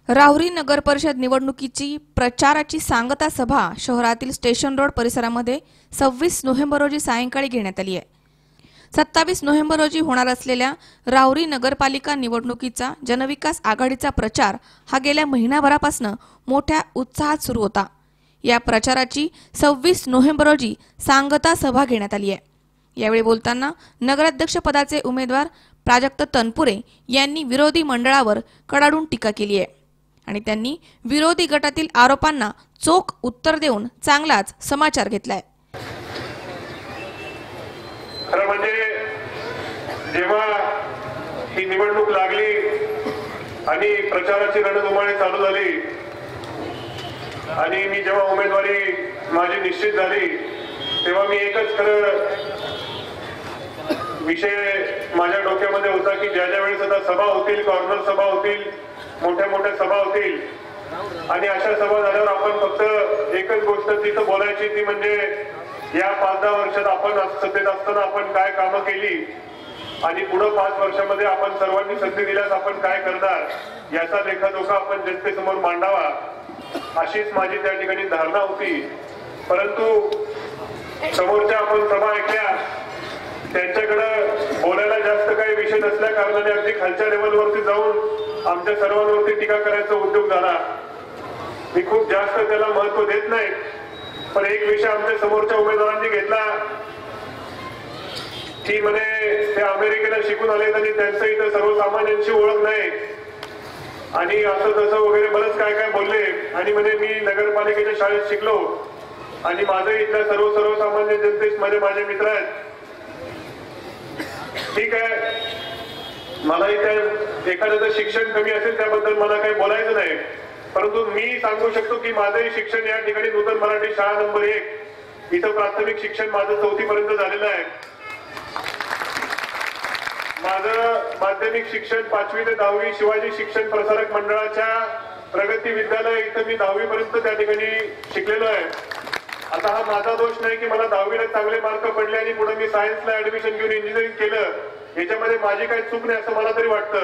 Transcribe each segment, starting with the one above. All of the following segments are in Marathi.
राहुरी नगर परिषद निवडणुकीची प्रचाराची सांगता सभा शहरातील स्टेशन रोड परिसरामध्ये 26 नोव्हेंबर रोजी सायंकाळी घेण्यात आली आहे। 27 नोव्हेंबर रोजी होणार असलेल्या राहुरी नगरपालिका निवडणुकीचा जनविकास आघाडीचा प्रचार हा गेल्या महिनाभरापासून मोठ्या उत्साहात सुरू होता। या प्रचाराची 26 नोव्हेंबर रोजी सांगता सभा घेण्यात आली आहे। यावेळी बोलताना नगराध्यक्ष पदाचे उमेदवार प्राजक्त तनपुरे यांनी विरोधी मंडळावर कडाडून टीका केली आहे आणि त्यांनी विरोधी गटातील आरोपांना चोख उत्तर देऊन चांगलाच समाचार घेतलाय। खरं म्हणजे जेव्हा ही निवडणूक लागली आणि प्रचाराची रणधुमाळी चालू झाली आणि मी जेव्हा उमेदवारी माझी निश्चित झाली तेव्हा मी एकच खरं विषय माझ्या डोक्यामध्ये होता की ज्या वेळेस आता सभा होतील, कॉर्नर सभा होतील, मोठ्या मोठ्या सभा होतील आणि अशा सभा झाल्यावर आपण फक्त एकच गोष्ट तिथं बोलायची ती म्हणजे या 5-10 वर्षात आपण सत्तेत असताना आपण काय कामं केली आणि पुढे 5 वर्षामध्ये आपण सर्वांनी संधी दिल्यास आपण काय करणार याचा लेखाजोखा आपण जनतेसमोर मांडावा अशीच माझी त्या ठिकाणी धारणा होती। परंतु समोरच्या आपण सभा ऐकल्या, त्यांच्याकडे बोलायला जास्त काही विषय नसल्या कारणाने अगदी खालच्या लेवलवरती जाऊन आमच्या सर्वांवरती टीका करायचा उद्योग झाला। मी खूप जास्त त्याला महत्व देत नाही, पण एक विषय आमच्या समोरच्या उमेदवारांनी घेतला की म्हणे ते अमेरिकेला शिकून आलेत आणि त्यांचं इथं सर्वसामान्यांची ओळख नाही आणि असं तसं वगैरे बरंच काय काय बोलले आणि म्हणे मी नगरपालिकेच्या शाळेत शिकलो आणि माझं इथल्या सर्वसामान्य जनतेमध्ये माझे मित्र आहेत। ठीक आहे, मलाही त्या एखाद्याचं शिक्षण कमी असेल त्याबद्दल मला काही बोलायचं नाही, परंतु मी सांगू शकतो की माझंही शिक्षण या ठिकाणी नूतन मराठी शाळा नंबर 1 इथं प्राथमिक शिक्षण माझं 4थी पर्यंत झालेलं आहे। माझं माध्यमिक शिक्षण 5वी ते 10वी शिवाजी शिक्षण प्रसारक मंडळाच्या प्रगती विद्यालय इथं मी 10वी पर्यंत त्या ठिकाणी शिकलेलो आहे। आता हा माझा दोष नाही की मला 10वीला चांगले मार्क पडले आणि पुढे मी सायन्सला ऍडमिशन घेऊन इंजिनिअरिंग केलं, याच्यामध्ये माझी काही चूक नाही असं मला तरी वाटतं।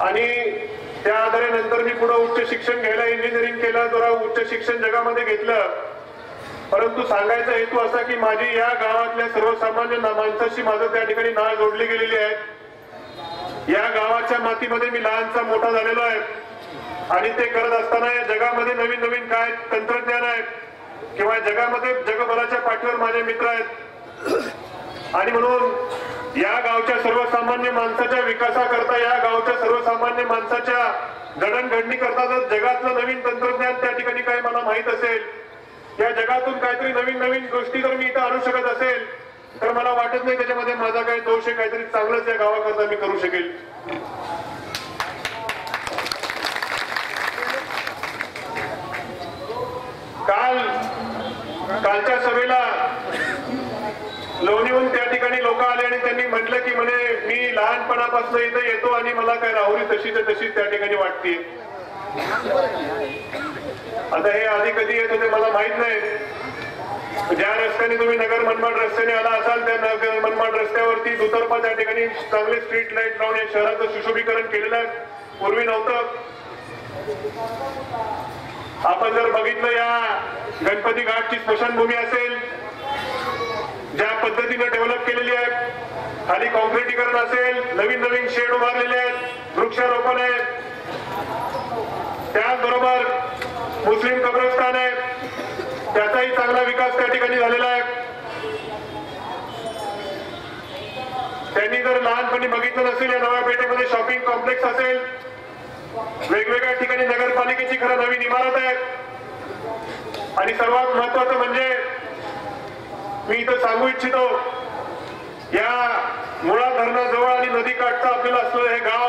आणि त्या आधारे नंतर मी पुढे उच्च शिक्षण घ्यायला इंजिनिअरिंग केलं, जरा उच्च शिक्षण जगामध्ये घेतलं, परंतु सांगायचा हेतू असा की माझी या गावातल्या सर्वसामान्य माणसाशी माझं त्या ठिकाणी नाळ जोडली गेलेली आहे। या गावाच्या मातीमध्ये मी लहानचा मोठा झालेलो आहे आणि ते करत असताना या जगामध्ये नवीन नवीन काय तंत्रज्ञान आहे किंवा जगामध्ये जगभराच्या पाठीवर माझे मित्र आहेत आणि म्हणून या गावच्या सर्वसामान्य माणसाच्या विकासाकरता, या गावच्या सर्वसामान्य माणसाच्या जडणघडणी करता जर जगातलं नवीन तंत्रज्ञान त्या ठिकाणी काय मला माहित असेल, या जगातून काहीतरी नवीन नवीन गोष्टी जर मी इथं आणू शकत असेल तर मला वाटत नाही त्याच्यामध्ये माझा काही दोष आहे, काहीतरी चांगलंच या गावाकरता मी करू शकेल। कालच्या सभेला लोणीहून त्या ठिकाणी लोक आले आणि त्यांनी म्हटलं की म्हणे मी लहानपणापासून इथं येतो आणि मला काय राहुरी तशीच त्या ठिकाणी वाटते। आता हे आधी कधी येत होते मला माहित नाही। ज्या रस्त्याने तुम्ही नगर मनमाड रस्त्याने आला असाल त्या नगर मनमाड रस्त्यावरती दुतर्फा त्या ठिकाणी चांगले स्ट्रीट लाईट लावून या शहराचं सुशोभीकरण केलेलं आहे, पूर्वी नव्हतं। आपण जर बघितलं या गणपती घाटची स्मशानभूमी असेल, ज्या पद्धतीने डेव्हलप केलेली आहे, खाली कॉन्क्रिटीकरण असेल, नवीन नवीन शेड उभारलेले आहेत, वृक्षारोपण आहे, त्याचबरोबर मुस्लिम कब्रस्तान आहे, त्याचाही चांगला विकास त्या ठिकाणी झालेला आहे। त्यांनी जर लहानपणी बघितलं नसेल या नव्या पेठेमध्ये शॉपिंग कॉम्प्लेक्स असेल, वेगवेगळ्या ठिकाणी नगरपालिकेची खरं नवीन इमारत आहे आणि सर्वात महत्वाचं म्हणजे मी इथं सांगू इच्छितो, या मुळा धरणाजवळ आणि नदीकाठचं आपल्याला असलेलं हे गाव,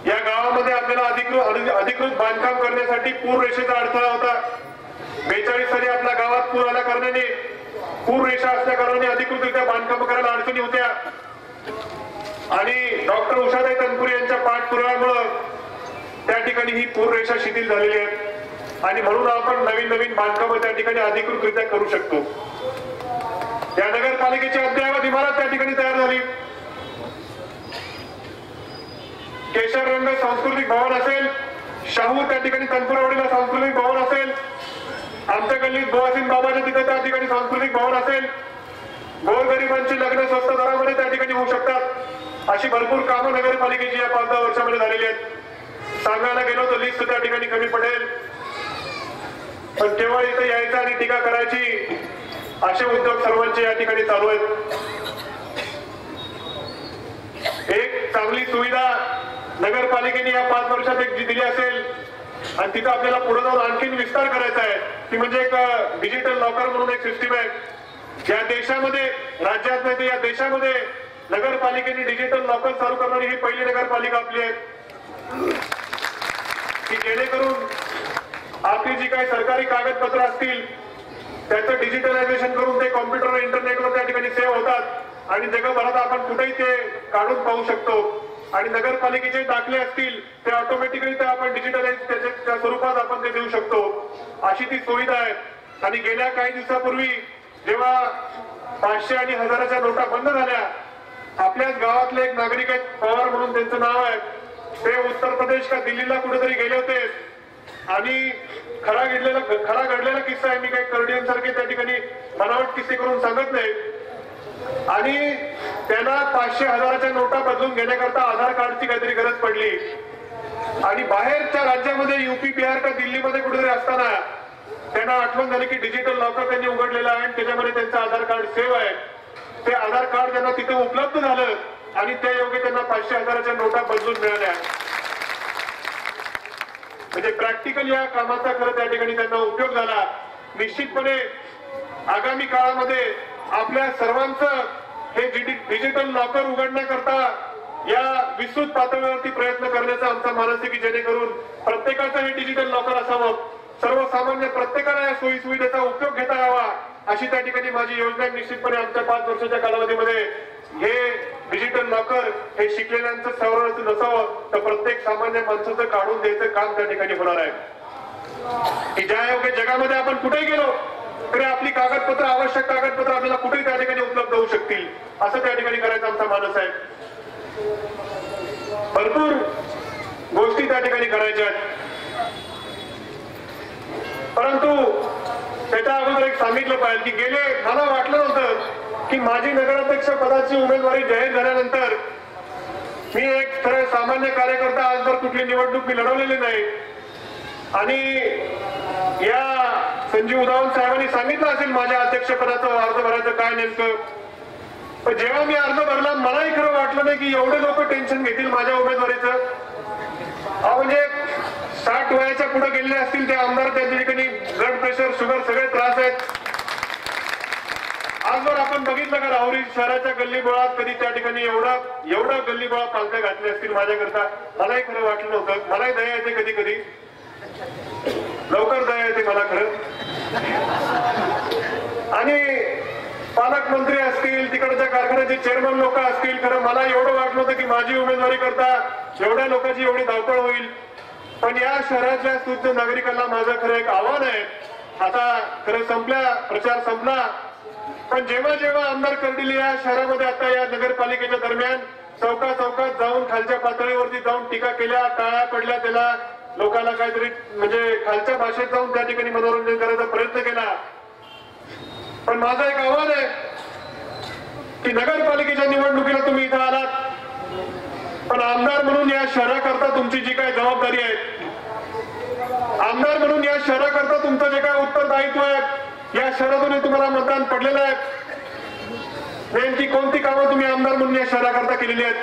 या गावामध्ये आपल्याला अधिकृत बांधकाम करण्यासाठी पूर रेषेचा अडथळा होता। 42 साली आपल्या गावात पूर आल्या कारणाने, पूर रेषा असल्या कारणाने अधिकृतरित्या बांधकाम करायला अडचणी होत्या आणि डॉक्टर उषाताई तनपुरे यांच्या पाठपुराव्यामुळे त्या ठिकाणी ही पूर रेषा शिथिल झालेली आहे आणि म्हणून आपण नवीन नवीन बांधकाम त्या ठिकाणी अधिकृतरित्या करू शकतो। या नगरपालिकेची अद्ययावत इमारत त्या ठिकाणी तयार झाली। केशर रंग सांस्कृतिक भवन शाहू त्या ठिकाणी तनपुरवाडीला सांस्कृतिक भवन असेल, आमच्या गल्लीत बोआसिन बाबाच्या तिथे त्या ठिकाणी सांस्कृतिक भवन असेल, गोरगरिबांची लग्न स्वस्त दरामध्ये त्या ठिकाणी होऊ शकतात. अशी भरपूर कामं नगरपालिकेची या 5-10 वर्षामध्ये झालेली आहेत. सांगायला गेलो तर लिस्ट त्या ठिकाणी कमी पडेल, पण केवळ इथे यायचं आणि टीका करायची असे उद्योग सर्वांचे या ठिकाणी चालू आहेत. एक चांगली सुविधा नगरपालिकेने या 5 वर्षात एक जी दिली असेल आणि तिथं आपल्याला पुढे जाऊन आणखीन विस्तार करायचा आहे, ती म्हणजे एक डिजिटल लॉकर म्हणून एक सिस्टीम आहे. या देशामध्ये, राज्यात नाही तर या देशामध्ये नगरपालिकेने डिजिटल लॉकर चालू करणारी ही पहिली नगरपालिका आपली आहे, की जेणेकरून आपली जी काही सरकारी कागदपत्र असतील त्याचं डिजिटलायझेशन करून ते कॉम्प्युटर इंटरनेटवर त्या ठिकाणी सेव्ह होतात आणि जगभरात आपण कुठेही ते काढून पाहू शकतो. आणि नगरपालिकेचे दाखले असतील ते ऑटोमॅटिकली ते आपण डिजिटलाइज त्याच्या स्वरूपात आपण ते देऊ शकतो. अशी ती सुविधा आहे. आणि गेल्या काही दिवसापूर्वी जेव्हा 500 आणि 1000च्या नोटा बंद झाल्या, आपल्याच गावातले एक नागरिक आहेत, पवार म्हणून त्यांचं नाव आहे, ते उत्तर प्रदेश का दिल्लीला कुठेतरी गेले होते आणि खरा घडलेला किस्सा आहे. मी काही कर्डियनसारखे त्या ठिकाणी बनावट किस्से करून सांगत नाही. आणि त्यांना 500-1000च्या नोटा बदलून घेण्याकरता आधार कार्डची काहीतरी गरज पडली आणि बाहेरच्या राज्यामध्ये UP, बिहार का दिल्लीमध्ये कुठेतरी असताना त्यांना आठवण झाली की डिजिटल लॉकर त्यांनी उघडलेलं आहे आणि त्याच्यामध्ये त्यांचं आधार कार्ड सेव्ह आहे. ते आधार कार्ड त्यांना तिथे उपलब्ध झालं आणि त्या योगे त्यांना 500-1000च्या नोटा बदलून मिळाल्या. म्हणजे प्रॅक्टिकल या कामाचा खरं त्या ठिकाणी त्यांना उपयोग झाला. निश्चितपणे आगामी काळामध्ये आपल्या सर्वांचं हे डिजिटल लॉकर उघडण्याकरता या विस्तृत पातळीवरती प्रयत्न करण्याचा आमचा मानस आहे, की जेणेकरून प्रत्येकाचं हे डिजिटल लॉकर असावं, सर्वसामान्य प्रत्येकाला या सोयी सुविधेचा उपयोग घेता यावा अशी त्या ठिकाणी माझी योजना. निश्चितपणे आमच्या 5 वर्षाच्या कालावधीमध्ये हे डिजिटल लॉकर हे शिकलेल्यांचं सवरणाचं नसावं तर प्रत्येक सामान्य माणसाचं काढून द्यायचं काम त्या ठिकाणी होणार आहे. की ज्या योग्य जगामध्ये आपण कुठेही गेलो तरी आपली कागदपत्र, आवश्यक कागदपत्र आपल्याला कुठेही त्या ठिकाणी उपलब्ध होऊ शकतील असं त्या ठिकाणी करायचा आमचा मानस आहे. भरपूर गोष्टी त्या ठिकाणी करायच्या आहेत, परंतु त्याच्या अगोदर एक सांगितलं पाहिजे की मला वाटलं नव्हतं की माझी नगराध्यक्ष पदाची उमेदवारी जाहीर झाल्यानंतर मी एक खरं सामान्य कार्यकर्ता, आजवर कुठली निवडणूक मी लढवलेली नाही. आणि या संजीव उदावन साहेबांनी सांगितलं असेल माझ्या अध्यक्षपदाचं अर्ज भरायचं काय नेमकं, पण जेव्हा मी अर्ज भरला मलाही खरं वाटलं नाही की एवढे लोक टेन्शन घेतील माझ्या उमेदवारीचं. म्हणजे 60 वयाच्या पुढे गेलेले असतील ते आमदार, त्यांच्या ठिकाणी ब्लड प्रेशर, शुगर सगळे त्रास आहेत. आजवर आपण बघितलं का राहुरी शहराच्या गल्लीबोळात कधी त्या ठिकाणी एवढा गल्लीबोळा पालख्या घातले असतील माझ्याकरता. मलाही खरं वाटलं नव्हतं. मलाही दया येते कधी कधी, लवकर दया येते मला खरं. आणि पालकमंत्री असतील, तिकडच्या कारखान्याचे चेअरमन लोक असतील, खरं मला एवढं वाटलं होतं की माझी उमेदवारी करता एवढ्या लोकांची एवढी धावपळ होईल. पण या शहरातल्या सुज्ञ नागरिकांना माझं खरं एक आव्हान आहे. आता खरं प्रचार संपला, पण जेव्हा जेव्हा आमदार कर्डिले या शहरामध्ये आता या नगरपालिकेच्या दरम्यान चौकात जाऊन खालच्या पातळीवरती जाऊन टीका केल्या, टाळ्या पडल्या, त्याला लोकांना काहीतरी म्हणजे खालच्या भाषेत जाऊन त्या ठिकाणी मनोरंजन करायचा प्रयत्न केला. पण माझं एक आव्हान आहे की नगरपालिकेच्या निवडणुकीला तुम्ही इथं आलात, पण आमदार म्हणून या शहराकरता तुमची जी काही जबाबदारी आहे, आमदार म्हणून या शहराकरता तुमचं जे काय उत्तरदायित्व आहे, या शहरातून तुम्हाला मतदान पडलेलं आहे, नेमकी कोणती कामं तुम्ही आमदार म्हणून या शहराकरता केलेली आहेत.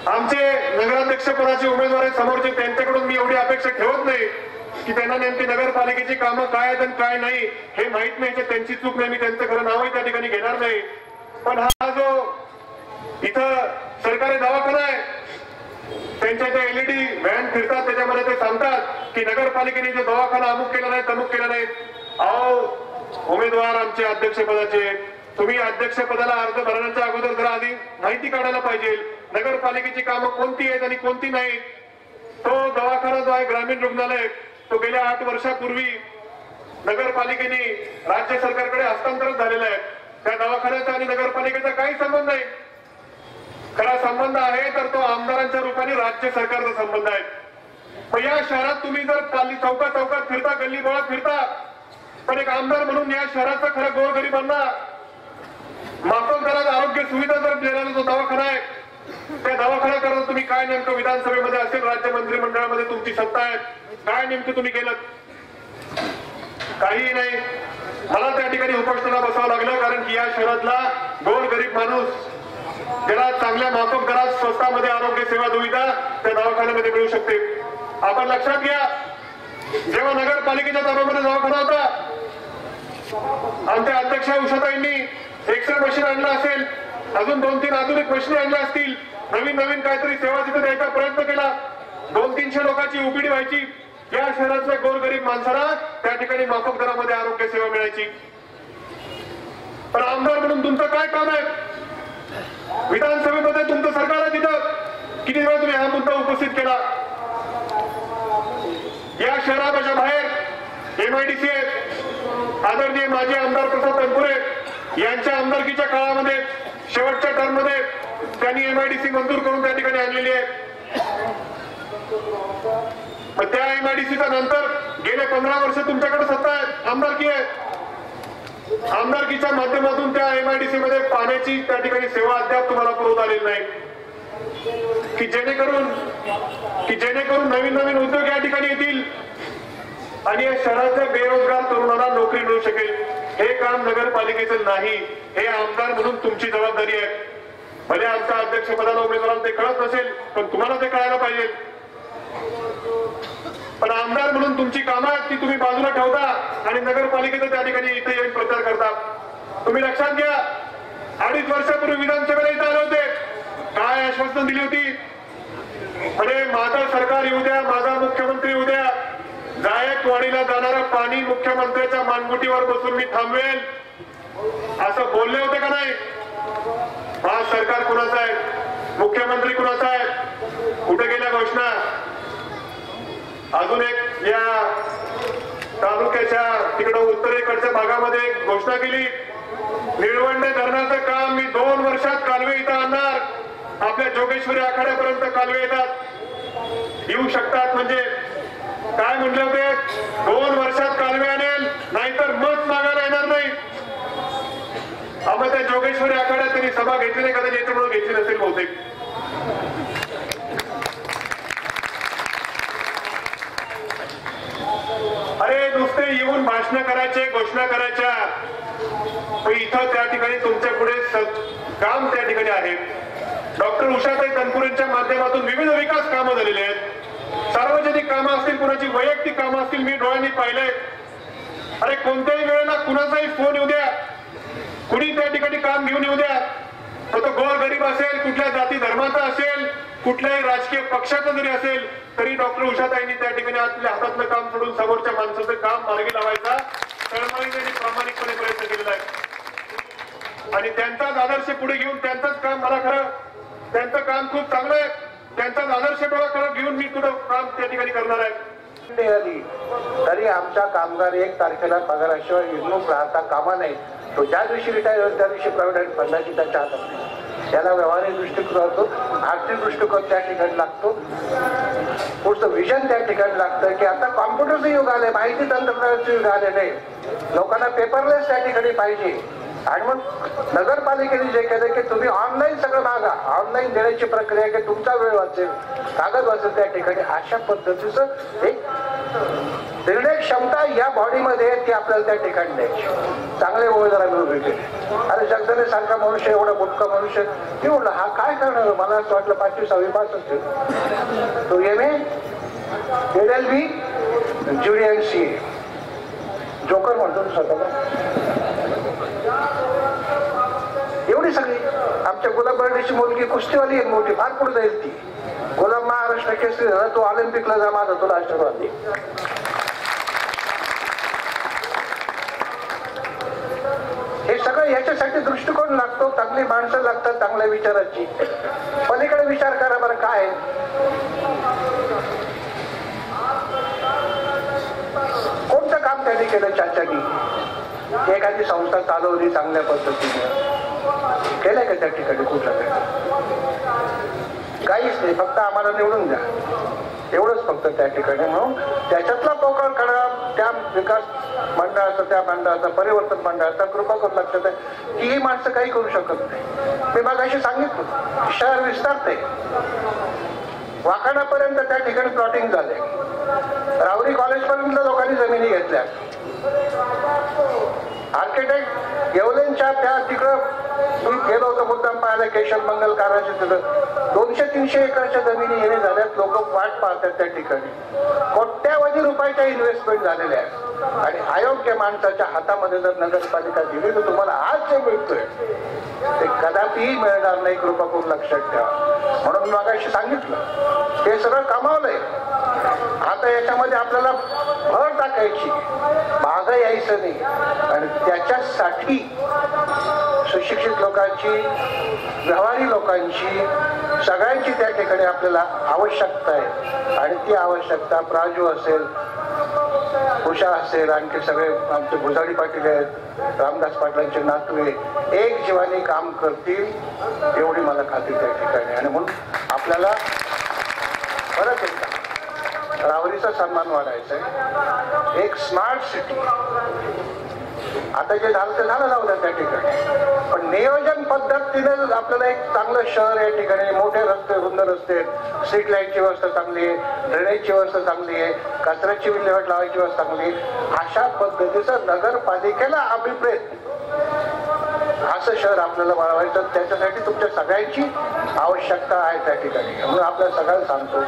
आमचे नगराध्यक्ष पदाचे उमेदवार समोरचे, त्यांच्याकडून मी एवढी अपेक्षा ठेवत नाही की त्यांना नेमकी नगरपालिकेची कामं काय आहेत आणि काय नाही हे माहित नाही. त्यांची चूक नाही, मी त्यांचं खरं नावही त्या ठिकाणी घेणार नाही. पण हा जो इथं सरकारी दवाखाना आहे, त्यांच्या ज्या LED व्हॅन फिरतात त्याच्यामध्ये ते सांगतात की नगरपालिकेने जो दवाखाना अमुक केला नाही तमुक केला नाही. अहो उमेदवार आमचे अध्यक्षपदाचे, तुम्ही अध्यक्षपदाला अर्ज भरण्याच्या अगोदर जरा आधी माहिती काढायला पाहिजे नगरपालिकेची कामं कोणती आहेत आणि कोणती नाही. तो दवाखाना जो आहे ग्रामीण रुग्णालय, तो गेल्या 8 वर्षापूर्वी नगरपालिकेने राज्य सरकारकडे हस्तांतरित झालेला आहे. त्या दवाखान्याचा आणि नगरपालिकेचा काही संबंध नाही. खरा संबंध आहे तर तो आमदारांच्या रूपाने आणि राज्य सरकारचा संबंध आहे. मग या शहरात तुम्ही जर चौकात चौकात फिरता, गल्ली बोळात फिरता, पण एक आमदार म्हणून या शहराचा खरं गोरगरिबांना माफक दरात आरोग्य सुविधा जर देणारा जो दवाखाना आहे, त्या दवाखान्याकरता तुम्ही काय नेमकं विधानसभेमध्ये असेल, राज्य मंत्रिमंडळामध्ये तुमची सत्ता आहे, काय नेमकं तुम्ही केलं? काहीही नाही. मला त्या ठिकाणी उपोषणाला बसावं लागलं, कारण की या शहरातला गोरगरीब माणूस ज्याला चांगल्या माफक दरात स्वस्तामध्ये आरोग्य सेवा सुविधा त्या दवाखान्यामध्ये मिळू शकते. आपण लक्षात घ्या, जेव्हा नगरपालिकेच्या ताब्यामध्ये दवाखाना होता, आमच्या अध्यक्ष उषाताईंनी एक्सरे मशीन आणलं असेल, अजून 2-3 आधुनिक मशीन आणल्या असतील, नवीन काहीतरी सेवा तिथे द्यायचा प्रयत्न केला. 200-300 लोकांची ओपीडी व्हायची. या शहरातल्या गोरगरीब माणसाला त्या ठिकाणी माफक दरामध्ये आरोग्य सेवा मिळायची. पण आमदार म्हणून तुमचं काय काम आहे? विधानसभेमध्ये तुमचं सरकार आहे, तिथं किती वेळा तुम्ही हा मुद्दा उपस्थित केला? या शहराच्या बाहेर MIDC आहे. आदरणीय माजी आमदार प्रसाद तनपुरे यांच्या आमदारकीच्या काळामध्ये शेवटच्या टर्म मध्ये त्यांनी MIDC मंजूर करून त्या ठिकाणी आणलेली आहे. पण त्या MIDCच्या नंतर गेले 15 वर्ष तुमच्याकडे सत्ता आहे, आमदारकी आहे. आमदारकीच्या माध्यमातून त्या MIDC मध्ये पाण्याची त्या ठिकाणी सेवा अद्याप तुम्हाला पुरवता आलेली नाही, की जेणेकरून नवीन उद्योग या ठिकाणी येतील आणि या शहराच्या बेरोजगार तरुणांना नोकरी मिळू शकेल. हे काम नगरपालिकेचं नाही, हे आमदार म्हणून तुमची जबाबदारी आहे. भले आमच्या अध्यक्षपदाला उमेदवारांना ते कळत नसेल, पण तुम्हाला ते कळायला पाहिजे. पण आमदार म्हणून तुमची कामं आहेत ती तुम्ही बाजूला ठेवता आणि नगरपालिकेचा त्या ठिकाणी इथे येऊन प्रचार करता. तुम्ही लक्षात घ्या, 2.5 वर्षापूर्वी विधानसभेला इथे आले होते, काय आश्वासन दिली होती? म्हणजे माझं सरकार येऊ द्या, माझा मुख्यमंत्री येऊ द्या, जायकवाडीला जाणारं पाणी मुख्यमंत्र्याच्या मानगुटीवर बसून मी थांबवेल, असं बोलले होते का नाही? आज सरकार कुणाचं आहे? मुख्यमंत्री कुणाचा आहे? कुठे गेल्या घोषणा? अजून एक या तालुक्याच्या तिकडं उत्तरेकडच्या भागामध्ये एक घोषणा केली, निळवंडे धरणाचं काम मी 2 वर्षात कालवे इथं आणणार. आपल्या जोगेश्वरी आखाड्यापर्यंत कालवे येऊ शकतात. म्हणजे काय म्हणले होते? 2 वर्षात कालवे आणेल, नाहीतर मत मागायला येणार नाही. आम्ही त्या जोगेश्वरी आखाड्यात त्यांनी सभा घेतली नाही, कदाचित याच्यामुळे घेतली नसेल बहुतेक. अरे नुसते येऊन भाषण करायचे, घोषणा करायच्या, इथं त्या ठिकाणी तुमच्या पुढे काम त्या ठिकाणी आहे. डॉक्टर उषाताई तनपुरेंच्या माध्यमातून विविध विकास कामं झालेली आहेत. सार्वजनिक कामं असतील, कुणाची वैयक्तिक कामं असतील, मी डोळ्यांनी पाहिलंय. अरे कोणत्याही वेळेला कुणाचाही फोन येऊ द्या, कुणी त्या ठिकाणी काम घेऊन येऊ द्या, तो गोरगरीब असेल, कुठल्या जाती धर्माचा असेल, कुठल्याही राजकीय पक्षाचा जरी असेल, तरी डॉक्टर उषाताईंनी त्या ठिकाणी आपल्या हातातलं काम सोडून समोरच्या माणसाचं काम मार्गी लावायचा तळमळीने आणि प्रामाणिकपणे प्रयत्न केलेला आहे. आणि त्यांचाच आदर्श पुढे घेऊन त्यांचंच काम, मला खरं त्यांचं काम खूप चांगलं आहे, त्यांचाच आदर्श डोळा खरं घेऊन मी तुझं काम त्या ठिकाणी करणार आहे. तरी आमचा कामगार 1 तारखेला पगाराशिवाय विमुख राहता कामा नये. तो ज्या दिवशी रिटायर होईल त्या दिवशी प्रॉव्हिडंट फंडाची त्याच्या हातात नाही. त्याला व्यवहारिक दृष्टिकोन लागतो, आर्थिक दृष्टिकोन त्या ठिकाणी लागतो, पुढचं विजन त्या ठिकाणी लागतं. की आता कॉम्प्युटरचं युग आलंय, माहिती तंत्रज्ञानाचं युग आलेलं आहे, लोकांना पेपरलेस त्या ठिकाणी पाहिजे. आणि मग नगरपालिकेने जे केलं की तुम्ही ऑनलाईन सगळं मागा, ऑनलाईन देण्याची प्रक्रिया की तुमचा वेळ वाचेल, कागद वाचेल त्या ठिकाणी. अशा पद्धतीचं एक निर्णय क्षमता या बॉडीमध्ये ती आपल्याला त्या ठिकाणी द्यायची. चांगले उमेदवार मिळून भेटले. अरे जगदने सारखा मनुष्य, एवढा मोठा मनुष्य निवडला, हा काय करणार? मला असं वाटलं 5वी-6वी पास असेल. तो MA, LLB, JUD and CA, joker म्हणतो स्वतःला. एवढी सगळी आमच्या गुलाब बर्डेची मुलगी कुस्तीवाली एक मोठी, फार पुढे जाईल ती. गुलाब महाराष्ट्र केसरी झाला, तो ऑलिम्पिकला जा, माझा तो राष्ट्रवाद दे. हे सगळं याच्यासाठी दृष्टिकोन लागतो, चांगली माणसं लागतात, चांगल्या विचाराची. पलीकडे विचार करा बरं, काय कोणतं काम त्यांनी केलं? चाचानी एखादी संस्था चालवली चांगल्या पद्धतीने, केलंय का त्या ठिकाणी? कुठलं काहीच नाही, फक्त आम्हाला निवडून द्या एवढंच फक्त त्या ठिकाणी. म्हणून त्याच्यातला पोकळ काढा त्या विकास मंडळाचा, त्या मंडळाचा, परिवर्तन मंडळाचा. कृपा करून लक्षात आहे की ही माणसं काही करू शकत नाही. मी मगाशी सांगितलं शहर विस्तारते, वाकाडापर्यंत त्या ठिकाणी प्लॉटिंग झाले, राहुरी कॉलेजपर्यंत लोकांनी जमिनी घेतल्या. आर्किटेक्ट येवलेंच्या त्या तिकडं मी गेलो होतो मुद्दाम पाहायला, केशव मंगल कारणाचे तिथं 200-300 एकरच्या जमिनी येणे झाल्यात. लोक वाट पाहतात त्या ठिकाणी. कोट्यावधी रुपयाच्या इन्व्हेस्टमेंट झालेल्या आहेत आणि अयोग्य माणसाच्या हातामध्ये जर नगरपालिका दिली तर तुम्हाला आज जे मिळतोय ते कदापिही मिळणार नाही. कृपा करून लक्षात ठेवा. म्हणून मगाशी सांगितलं हे सगळं कमावलंय. आता याच्यामध्ये आपल्याला भर टाकायची, मागं यायचं नाही आणि त्याच्यासाठी सुशिक्षित लोकांची, व्यवहारी लोकांची, सगळ्यांची त्या ठिकाणी आपल्याला आवश्यकता आहे. आणि ती आवश्यकता प्राजू असेल, उषा असेल, आणखी सगळे आमचे भुजाडी पाटील आहेत, रामदास पाटलांचे नातू एक जीवाने काम करतील एवढी मला खात्री त्या ठिकाणी. आणि म्हणून आपल्याला परत एकदा राहुरीचा सन्मान वाढायचा आहे. एक स्मार्ट सिटी, आता जे झालं ते झालं जाऊ द्या त्या ठिकाणी, पण नियोजन पद्धतीने आपल्याला एक चांगलं शहर या ठिकाणी, मोठे रस्ते, रुंद रस्ते, स्ट्रीट लाईटची व्यवस्था चांगली आहे, ड्रेनेजची व्यवस्था चांगली आहे, कचऱ्याची विल्हेवाट लावायची व्यवस्था चांगली आहे, अशा पद्धतीचं नगरपालिकेला अभिप्रेत असं शहर आपल्याला वाढवायचं. त्याच्यासाठी तुमच्या सगळ्यांची आवश्यकता आहे त्या ठिकाणी. म्हणून आपल्याला सगळ्यांना सांगतो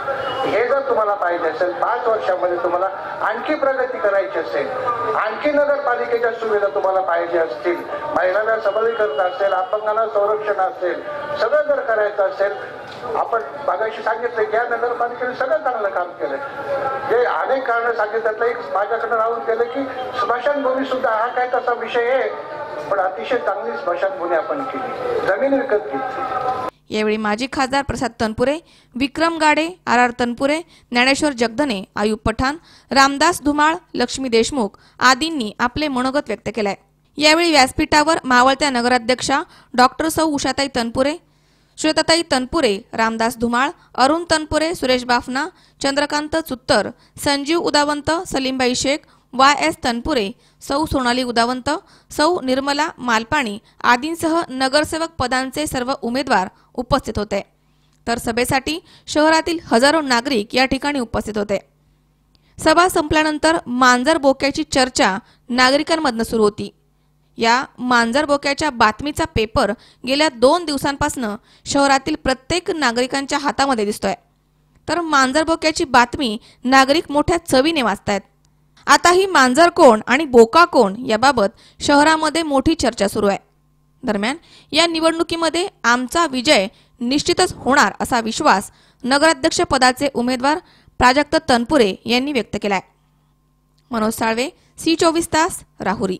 हे जर तुम्हाला पाहिजे असेल, 5 वर्षामध्ये तुम्हाला आणखी प्रगती करायची असेल, आणखी नगरपालिकेच्या सुविधा तुम्हाला पाहिजे असतील, महिलांना सबलीकरण असेल, अपंगांना संरक्षण असेल, सगळं जर करायचं असेल, आपण मागाशी सांगितलं की या नगरपालिकेने सगळं चांगलं काम केलं. जे अनेक कारण सांगितलं, एक माझ्याकडे राहून गेलं की स्मशानभूमी सुद्धा हा काय तसा विषय आहे, पण अतिशय चांगली स्मशानभूमी आपण केली, जमीन विकत घेतली. यावेळी माजी खासदार प्रसाद तनपुरे, विक्रम गाडे, आर तनपुरे, ज्ञानेश्वर जगधने, आयुब पठाण, रामदास धुमाळ, लक्ष्मी देशमुख आदींनी आपले मनोगत व्यक्त केले. यावेळी व्यासपीठावर मावळत्या नगराध्यक्षा डॉक्टर सौ उषाताई तनपुरे, श्वेताताई तनपुरे, रामदास धुमाळ, अरुण तनपुरे, सुरेश बाफना, चंद्रकांत चुत्तर, संजीव उदावंत, सलीमबाई शेख, YS तनपुरे, सौ सोनाली उदावंत, सौ निर्मला मालपाणी आदींसह नगरसेवक पदांचे सर्व उमेदवार उपस्थित होते. तर सभेसाठी शहरातील हजारो नागरिक या ठिकाणी उपस्थित होते. सभा संपल्यानंतर मांजर बोक्याची चर्चा नागरिकांमधून सुरू होती. या मांजर बोक्याच्या बातमीचा पेपर गेल्या 2 दिवसांपासून शहरातील प्रत्येक नागरिकांच्या हातामध्ये दिसतोय. तर मांजर बोक्याची बातमी नागरिक मोठ्या चवीने वाचतायत. आता ही मांजर कोण आणि बोका कोण याबाबत शहरामध्ये मोठी चर्चा सुरू आहे. दरम्यान या निवडणुकीमध्ये आमचा विजय निश्चितच होणार असा विश्वास नगराध्यक्ष पदाचे उमेदवार प्राजक्त तनपुरे यांनी व्यक्त केलाय. मनोज साळवे, C24 तास, राहुरी.